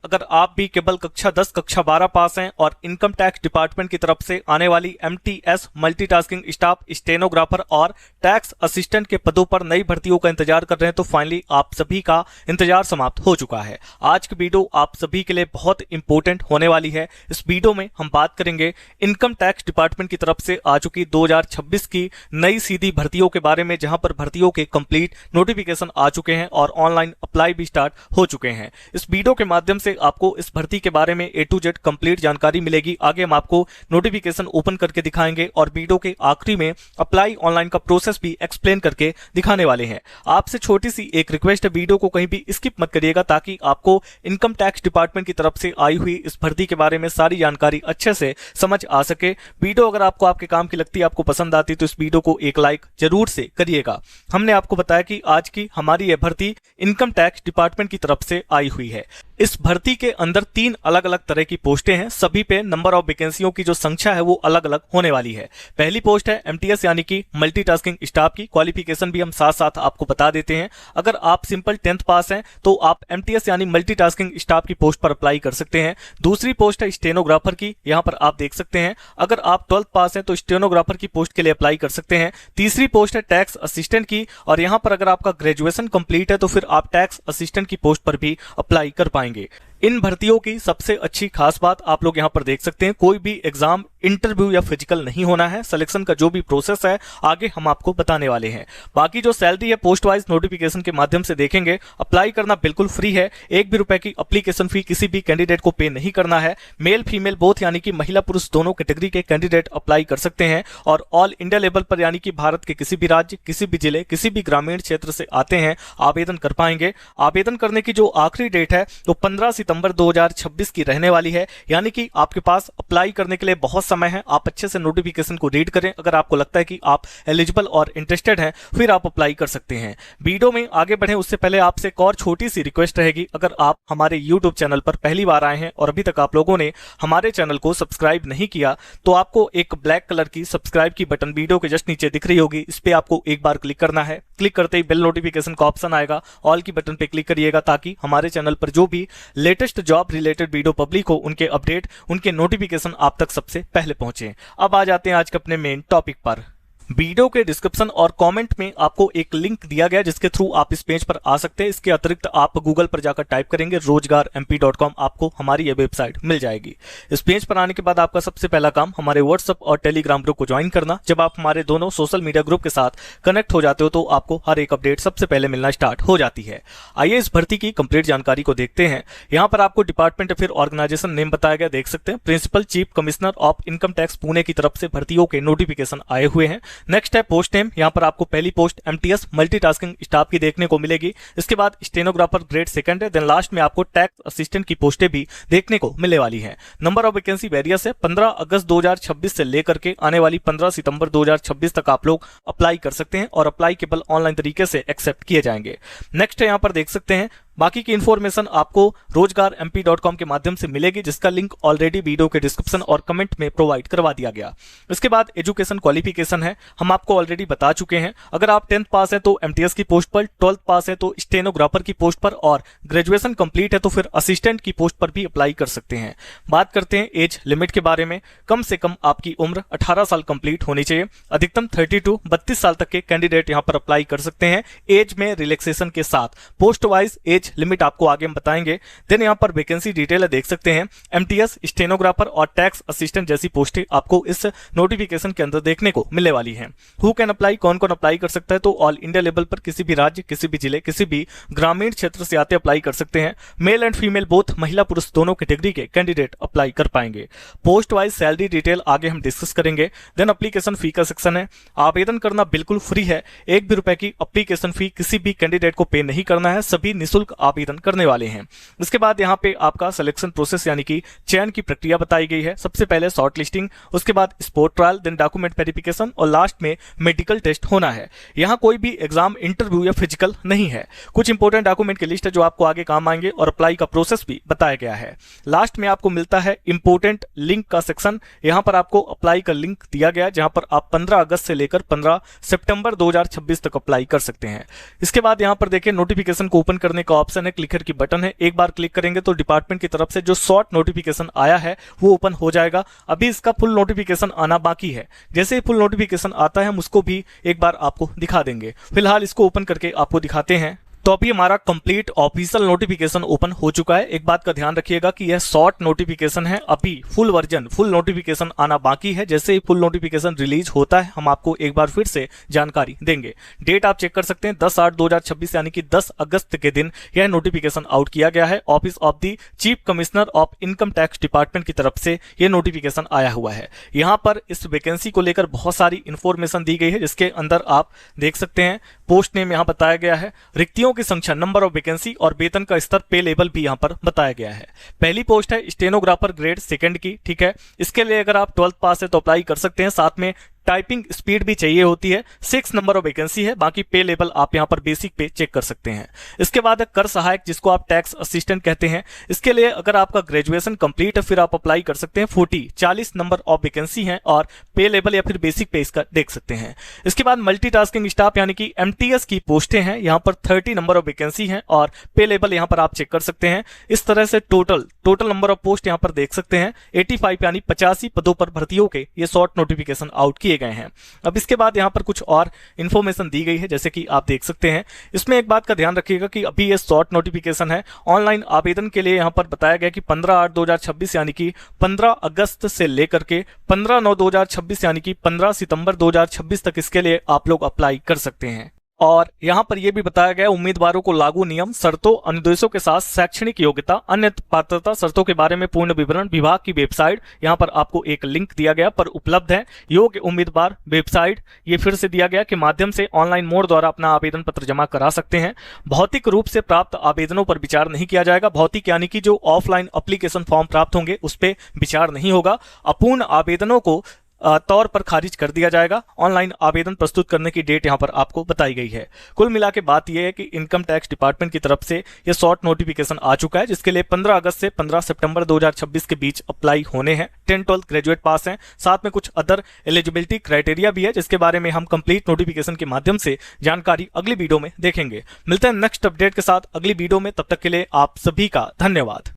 अगर आप भी केवल कक्षा 10 कक्षा 12 पास हैं और इनकम टैक्स डिपार्टमेंट की तरफ से आने वाली MTS मल्टीटास्किंग स्टाफ, स्टेनोग्राफर और टैक्स असिस्टेंट के पदों पर नई भर्तियों का इंतजार कर रहे हैं तो फाइनली आप सभी का इंतजार समाप्त हो चुका है। आज की वीडियो आप सभी के लिए बहुत इंपॉर्टेंट होने वाली है। इस वीडियो में हम बात करेंगे इनकम टैक्स डिपार्टमेंट की तरफ से आ चुकी 2026 की नई सीधी भर्तियों के बारे में, जहां पर भर्तियों के कंप्लीट नोटिफिकेशन आ चुके हैं और ऑनलाइन अप्लाई भी स्टार्ट हो चुके हैं। इस वीडियो के माध्यम से आपको इस भर्ती के बारे में A to Z कंप्लीट जानकारी मिलेगी। आगे हम आपको नोटिफिकेशन ओपन करके दिखाएंगे और वीडियो के आखिरी में अप्लाई ऑनलाइन का प्रोसेस भी एक्सप्लेन करके दिखाने वाले हैं। आपसे छोटी सी एक रिक्वेस्ट है, वीडियो को कहीं भी स्किप मत करिएगा ताकि आपको इनकम टैक्स डिपार्टमेंट की तरफ से आई हुई इस भर्ती के बारे में सारी जानकारी अच्छे से समझ आ सके। वीडियो अगर आपको आपके काम की लगती है, आपको पसंद आती है तो इस वीडियो को एक लाइक जरूर से करिएगा। हमने आपको बताया कि आज की हमारी यह भर्ती इनकम टैक्स डिपार्टमेंट की तरफ से आई हुई है। इस भर्ती के अंदर 3 अलग अलग तरह की पोस्टें हैं। सभी पे नंबर ऑफ वैकेंसियों की जो संख्या है वो अलग अलग होने वाली है। पहली पोस्ट है MTS यानी कि मल्टीटास्किंग स्टाफ की। क्वालिफिकेशन भी हम साथ साथ आपको बता देते हैं। अगर आप सिंपल 10th पास हैं तो आप MTS यानी मल्टीटास्किंग स्टाफ की पोस्ट पर अप्लाई कर सकते हैं। दूसरी पोस्ट है स्टेनोग्राफर की, यहां पर आप देख सकते हैं। अगर आप 12th पास हैं तो स्टेनोग्राफर की पोस्ट के लिए अप्लाई कर सकते हैं। तीसरी पोस्ट है टैक्स असिस्टेंट की, और यहां पर अगर आपका ग्रेजुएशन कंप्लीट है तो फिर आप टैक्स असिस्टेंट की पोस्ट पर भी अप्लाई कर पाएंगे। इन भर्तियों की सबसे अच्छी खास बात आप लोग यहां पर देख सकते हैं, कोई भी एग्जाम, इंटरव्यू या फिजिकल नहीं होना है। सिलेक्शन का जो भी प्रोसेस है आगे हम आपको बताने वाले हैं। बाकी जो सैलरी है पोस्ट वाइज नोटिफिकेशन के माध्यम से देखेंगे। अप्लाई करना बिल्कुल फ्री है। 1 भी रुपए की एप्लीकेशन फी किसी भी कैंडिडेट को पे नहीं करना है। मेल फीमेल बोथ यानी कि महिला पुरुष दोनों कैटेगरी के कैंडिडेट अप्लाई कर सकते हैं और ऑल इंडिया लेवल पर यानी कि भारत के किसी भी राज्य, किसी भी जिले, किसी भी ग्रामीण क्षेत्र से आते हैं आवेदन कर पाएंगे। आवेदन करने की जो आखिरी डेट है तो 15 सितंबर 2026 की रहने वाली है, यानी कि आपके पास अप्लाई करने के लिए बहुत समय है। आप अच्छे से नोटिफिकेशन को रीड करें। अगर आपको लगता है कि आप एलिजिबल और इंटरेस्टेड हैं फिर आप अप्लाई कर सकते हैं। वीडियो में आगे बढ़ें उससे पहले आपसे एक और छोटी सी रिक्वेस्ट रहेगी। अगर आप हमारे YouTube चैनल पर पहली बार आए हैं और अभी तक आप लोगों ने हमारे चैनल को सब्सक्राइब नहीं किया तो आपको एक ब्लैक कलर की सब्सक्राइब की बटन वीडियो के जस्ट नीचे दिख रही होगी। इस पे आपको एक बार क्लिक करना है। क्लिक करते ही बेल नोटिफिकेशन का ऑप्शन आएगा, ऑल की बटन पे क्लिक करिएगा ताकि हमारे चैनल पर जो भी latest job related video public हो उनके अपडेट, उनके नोटिफिकेशन आप तक सबसे पहले पहुंचे। अब आ जाते हैं आज के अपने मेन टॉपिक पर। वीडियो के डिस्क्रिप्शन और कमेंट में आपको एक लिंक दिया गया जिसके थ्रू आप इस पेज पर आ सकते हैं। इसके अतिरिक्त आप गूगल पर जाकर टाइप करेंगे rozgarmp.com, आपको हमारी ये वेबसाइट मिल जाएगी। इस पेज पर आने के बाद आपका सबसे पहला काम हमारे व्हाट्सएप और टेलीग्राम ग्रुप को ज्वाइन करना। जब आप हमारे दोनों सोशल मीडिया ग्रुप के साथ कनेक्ट हो जाते हो तो आपको हर एक अपडेट सबसे पहले मिलना स्टार्ट हो जाती है। आइए इस भर्ती की कंप्लीट जानकारी को देखते हैं। यहाँ पर आपको डिपार्टमेंट या फिर ऑर्गेनाइजेशन नेम बताया गया, देख सकते हैं। Principal chief commissioner of income tax Pune की तरफ से भर्तियों के नोटिफिकेशन आए हुए हैं। नेक्स्ट है पोस्ट नेम। यहां पर आपको पहली पोस्ट MTS मल्टीटास्किंग स्टाफ की देखने को मिलेगी। इसके बाद स्टेनोग्राफर ग्रेड 2 है। देन लास्ट में आपको टैक्स असिस्टेंट की पोस्टें भी देखने को मिलने वाली हैं। नंबर ऑफ वैकेंसी वेरियस है। 15 अगस्त 2026 से लेकर के आने वाली 15 सितंबर 2026 तक आप लोग अप्लाई कर सकते हैं और अप्लाई केवल ऑनलाइन तरीके से एक्सेप्ट किए जाएंगे। नेक्स्ट है, यहां पर देख सकते हैं बाकी की इंफॉर्मेशन आपको rozgarmp.com के माध्यम से मिलेगी, जिसका लिंक ऑलरेडी वीडियो के डिस्क्रिप्शन और कमेंट में प्रोवाइड करवा दिया गया। इसके बाद एजुकेशन क्वालिफिकेशन है, हम आपको ऑलरेडी बता चुके हैं। अगर आप 10th पास है तो MTS की पोस्ट पर, 12th पास है तो स्टेनोग्राफर की पोस्ट पर और ग्रेजुएशन कंप्लीट है तो फिर असिस्टेंट की पोस्ट पर भी अप्लाई कर सकते हैं। बात करते हैं एज लिमिट के बारे में। कम से कम आपकी उम्र 18 साल कंप्लीट होनी चाहिए। अधिकतम 30 to 32 साल तक के कैंडिडेट यहां पर अप्लाई कर सकते हैं एज में रिलैक्सेशन के साथ। पोस्ट वाइज एज लिमिट आपको आगे हम बताएंगे। देन यहां पर वैकेंसी डिटेल देख सकते हैं। MTS स्टेनोग्राफर और टैक्स असिस्टेंट जैसी पोस्टें आपको इस नोटिफिकेशन के अंदर देखने को मिलने वाली हैं। हु कैन अप्लाई, कौन कौन अप्लाई कर सकता है, तो ऑल इंडिया लेवल पर किसी भी राज्य, किसी भी जिले, किसी भी ग्रामीण क्षेत्र से आते अप्लाई कर सकते हैं। मेल एंड फीमेल बोथ, महिला पुरुष दोनों कैटेगरी के कैंडिडेट अप्लाई कर पाएंगे। पोस्ट वाइज सैलरी डिटेल आगे हम डिस्कस करेंगे। देन एप्लीकेशन फी का सेक्शन है। आवेदन करना बिल्कुल फ्री है। 1 भी रुपए की एप्लीकेशन फी किसी भी कैंडिडेट को पे नहीं करना है। सभी निःशुल्क आवेदन करने वाले हैं। इसके बाद यहाँ पे आपका सिलेक्शन प्रोसेस यानी कि चयन की प्रक्रिया बताई गई है। सबसे पहले शॉर्ट लिस्टिंग, उसके बाद sport trial, then document verification और लास्ट में मेडिकल टेस्ट होना है। यहाँ कोई भी एग्जाम, इंटरव्यू या फिजिकल नहीं है। कुछ इंपोर्टेंट डॉक्यूमेंट की लिस्ट है जो आपको आगे काम आएंगे और अप्लाई का प्रोसेस भी बताया गया है। लास्ट में आपको मिलता है इंपोर्टेंट लिंक का सेक्शन। यहाँ पर आपको अप्लाई का लिंक दिया गया है जहां पर आप 15 अगस्त से लेकर 15 सितंबर 2026 तक अप्लाई कर सकते हैं। इसके बाद यहाँ पर देखिए नोटिफिकेशन को ओपन करने का ऑप्शन है, क्लिक हियर की बटन है, एक बार क्लिक करेंगे तो डिपार्टमेंट की तरफ से जो शॉर्ट नोटिफिकेशन आया है वो ओपन हो जाएगा। अभी इसका फुल नोटिफिकेशन आना बाकी है। जैसे ही फुल नोटिफिकेशन आता है हम उसको भी एक बार आपको दिखा देंगे। फिलहाल इसको ओपन करके आपको दिखाते हैं। तो अभी हमारा कंप्लीट ऑफिशियल नोटिफिकेशन ओपन हो चुका है। एक बात का ध्यान रखिएगा कि यह शॉर्ट नोटिफिकेशन है, अभी फुल वर्जन फुल नोटिफिकेशन आना बाकी है। जैसे ही फुल नोटिफिकेशन रिलीज होता है हम आपको एक बार फिर से जानकारी देंगे। डेट आप चेक कर सकते हैं 10/8/2026 यानी कि 10 अगस्त के दिन यह नोटिफिकेशन आउट किया गया है। Office of the chief commissioner of income tax department की तरफ से यह नोटिफिकेशन आया हुआ है। यहाँ पर इस वैकेंसी को लेकर बहुत सारी इंफॉर्मेशन दी गई है, जिसके अंदर आप देख सकते हैं पोस्ट नेम यहाँ बताया गया है, रिक्तियों की संख्या, नंबर ऑफ वैकेंसी और वेतन का स्तर, पे लेवल भी यहाँ पर बताया गया है। पहली पोस्ट है स्टेनोग्राफर ग्रेड सेकंड की, ठीक है। इसके लिए अगर आप 12th पास है तो अप्लाई कर सकते हैं, साथ में टाइपिंग स्पीड भी चाहिए होती है। 6 नंबर ऑफ वैकेंसी है, बाकी पे लेवल आप यहाँ पर बेसिक पे चेक कर सकते हैं। इसके बाद है कर सहायक, जिसको आप टैक्स असिस्टेंट कहते हैं। इसके लिए अगर आपका ग्रेजुएशन कंप्लीट है फिर आप अप्लाई कर सकते हैं। 40 नंबर ऑफ वैकेंसी है और पे लेवल या फिर बेसिक पे इसका देख सकते हैं। इसके बाद मल्टीटास्किंग स्टाफ यानी कि MTS की पोस्टें हैं, यहाँ पर 30 नंबर ऑफ वैकेंसी है और पे लेवल यहाँ पर आप चेक कर सकते हैं। इस तरह से टोटल नंबर ऑफ पोस्ट यहाँ पर देख सकते हैं 85 यानी 85 पदों पर भर्तियों के ये शॉर्ट नोटिफिकेशन आउट किए गए हैं। अब इसके बाद यहाँ पर कुछ और इंफॉर्मेशन दी गई है, जैसे कि आप देख सकते हैं। इसमें एक बात का ध्यान रखिएगा कि अभी ये शॉर्ट नोटिफिकेशन है। ऑनलाइन आवेदन के लिए यहाँ पर बताया गया कि 15/8/2026 यानी कि 15 अगस्त से लेकर के 15/9/2026 यानी कि 15 सितंबर 2026 तक इसके लिए आप लोग अप्लाई कर सकते हैं। और यहां पर यह भी बताया गया उम्मीदवारों को लागू नियम, शर्तों, अनुदेशों के साथ शैक्षणिक योग्यता, अन्य पात्रता शर्तों के बारे में पूर्ण विवरण विभाग की वेबसाइट, यहां पर आपको एक लिंक दिया गया पर उपलब्ध है। योग्य उम्मीदवार वेबसाइट ये फिर से दिया गया के माध्यम से ऑनलाइन मोड द्वारा अपना आवेदन पत्र जमा करा सकते हैं। भौतिक रूप से प्राप्त आवेदनों पर विचार नहीं किया जाएगा। भौतिक यानी कि जो ऑफलाइन एप्लीकेशन फॉर्म प्राप्त होंगे उस पर विचार नहीं होगा। अपूर्ण आवेदनों को तौर पर खारिज कर दिया जाएगा। ऑनलाइन आवेदन प्रस्तुत करने की डेट यहां पर आपको बताई गई है। कुल मिला के बात यह है कि इनकम टैक्स डिपार्टमेंट की तरफ से यह शॉर्ट नोटिफिकेशन आ चुका है, जिसके लिए 15 अगस्त से 15 सितंबर 2026 के बीच अप्लाई होने हैं। 10-12 ग्रेजुएट पास हैं, साथ में कुछ अदर एलिजिबिलिटी क्राइटेरिया भी है, जिसके बारे में हम कंप्लीट नोटिफिकेशन के माध्यम से जानकारी अगली वीडियो में देखेंगे। मिलते हैं नेक्स्ट अपडेट के साथ अगली वीडियो में, तब तक के लिए आप सभी का धन्यवाद।